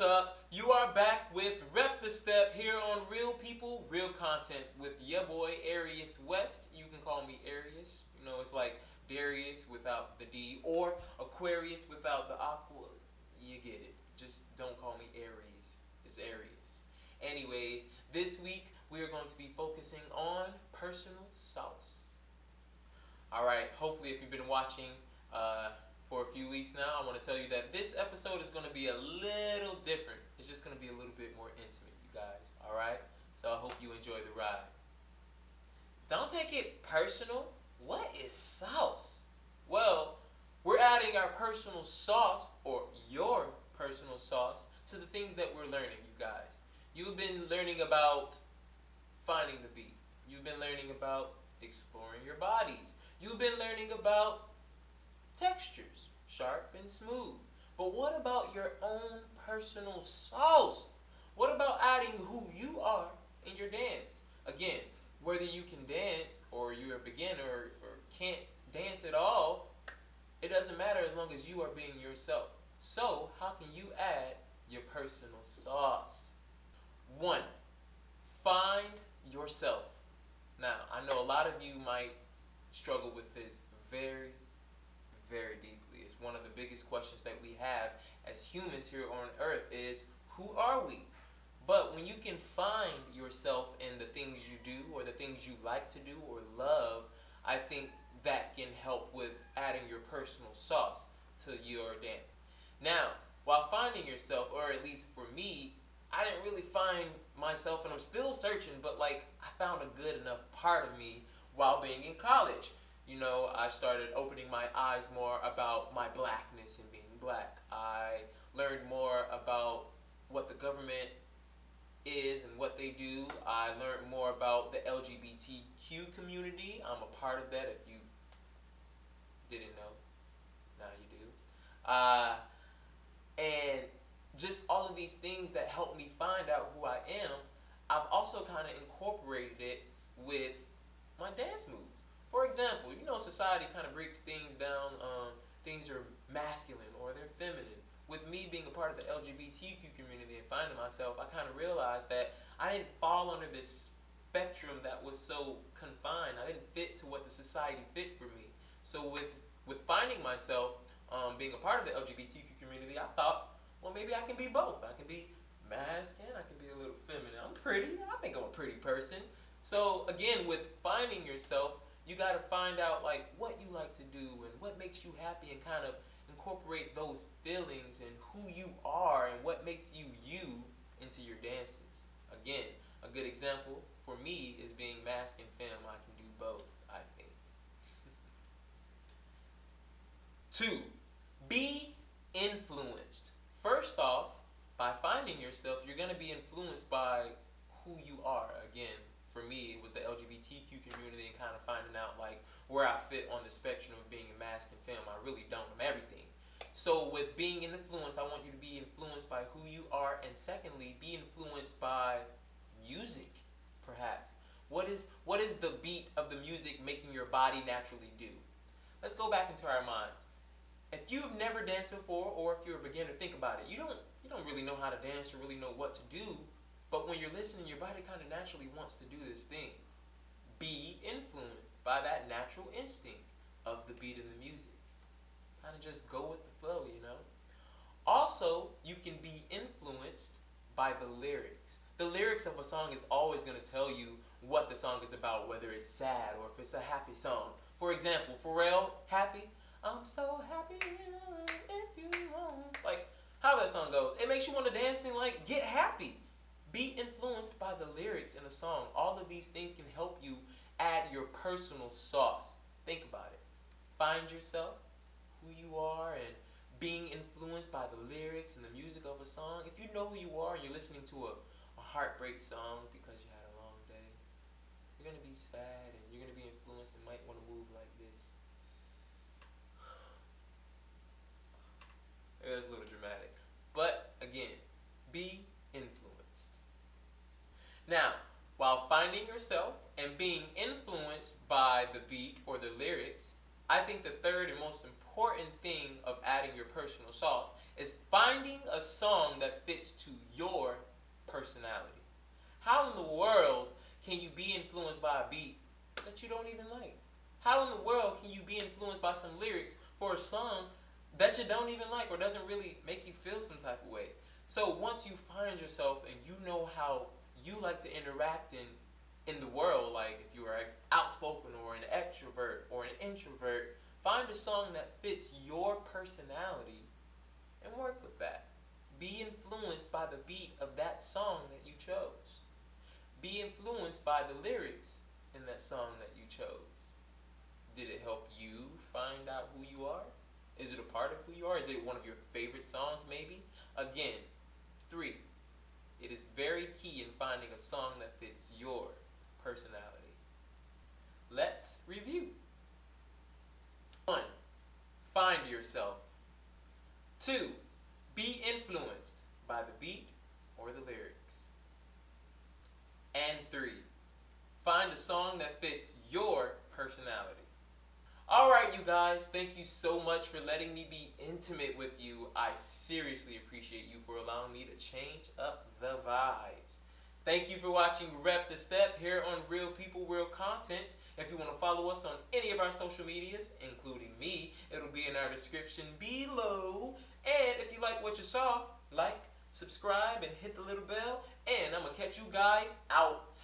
up? You are back with Rep the Step here on Real People, Real Content with your boy Arius West. You can call me Arius. You know, it's like Darius without the D or Aquarius without the aqua. You get it. Just don't call me Aries. It's Arius. Anyways, this week we are going to be focusing on personal sauce. Alright, hopefully if you've been watching for a few weeks now, I want to tell you that this episode is going to be a little different. It's just going to be a little bit more intimate, you guys. Alright? So I hope you enjoy the ride. Don't take it personal. What is sauce? Well, we're adding our personal sauce, or your personal sauce, to the things that we're learning, you guys. You've been learning about finding the beat. You've been learning about exploring your bodies. You've been learning about textures, sharp and smooth. But what about your own personal sauce? What about adding who you are in your dance? Again, whether you can dance or you're a beginner or can't dance at all, it doesn't matter as long as you are being yourself. So, how can you add your personal sauce? 1. Find yourself. Now, I know a lot of you might struggle with this very, very deeply. It's one of the biggest questions that we have as humans here on earth is, who are we? But when you can find yourself in the things you do or the things you like to do or love, I think that can help with adding your personal sauce to your dance. Now, while finding yourself, or at least for me, I didn't really find myself, and I'm still searching, but I found a good enough part of me while being in college. You know, I started opening my eyes more about my blackness and being black. I learned more about what the government is and what they do. I learned more about the LGBTQ community. I'm a part of that if you didn't know. Now you do. And just all of these things that help me find out who I am, I've also kind of incorporated it with my dance moves. For example, you know, society kind of breaks things down. Things are masculine or they're feminine. With me being a part of the LGBTQ community and finding myself, I kind of realized that I didn't fall under this spectrum that was so confined. I didn't fit to what the society fit for me. So with finding myself, being a part of the LGBTQ community, I thought, well, maybe I can be both. I can be masculine, I can be a little feminine. I'm pretty. I think I'm a pretty person. So again, with finding yourself, you got to find out what you like to do and what makes you happy and kind of incorporate those feelings and who you are and what makes you you into your dances. Again, a good example for me is being mask and femme. I can do both, I think. 2. Be influenced. First off, by finding yourself, you're going to be influenced by who you are. Again, for me, it was the LGBTQ community and kind of finding out where I fit on the spectrum of being a mask and femme. I really don't. I'm everything. So with being influenced, I want you to be influenced by who you are, and secondly, be influenced by music, perhaps. What is the beat of the music making your body naturally do? Let's go back into our minds. If you've never danced before, or if you're a beginner, think about it. You don't really know how to dance or really know what to do, but when you're listening, your body kind of naturally wants to do this thing. Be influenced by that natural instinct of the beat of the music. Kind of just go with the flow, you know. Also, you can be influenced by the lyrics. The lyrics of a song is always going to tell you what the song is about, whether it's sad or if it's a happy song. For example, Pharrell, Happy. I'm so happy if you want. How that song goes. It makes you want to dance and get happy. Be influenced by the lyrics in a song. All of these things can help you add your personal sauce. Think about it. Find yourself, who you are, and being influenced by the lyrics and the music of a song. If you know who you are and you're listening to a heartbreak song because you had a long day, you're going to be sad and you're going to be influenced and might want to move like this. It was a little dramatic. But again, be influenced. Now, while finding yourself and being influenced by the beat or the lyrics, I think the third and most important thing of adding your personal sauce is finding a song that fits to your personality. How in the world can you be influenced by a beat that you don't even like? How in the world can you be influenced by some lyrics for a song that you don't even like or doesn't really make you feel some type of way? So once you find yourself and you know how you like to interact in the world, like if you are outspoken or an extrovert or an introvert, find a song that fits your personality and work with that. Be influenced by the beat of that song that you chose. Be influenced by the lyrics in that song that you chose. Did it help you find out who you are? Is it a part of who you are? Is it one of your favorite songs maybe? Again, 3. It is very key in finding a song that fits your personality. Let's review. 1. Find yourself. 2. Be influenced by the beat or the lyrics. And 3. Find a song that fits your personality. Alright, you guys, thank you so much for letting me be intimate with you. I seriously appreciate you for allowing me to change up the vibes. Thank you for watching Rep the Step here on Real People, Real Content. If you want to follow us on any of our social medias, including me, it'll be in our description below. And if you like what you saw, like, subscribe, and hit the little bell. And I'm going to catch you guys out.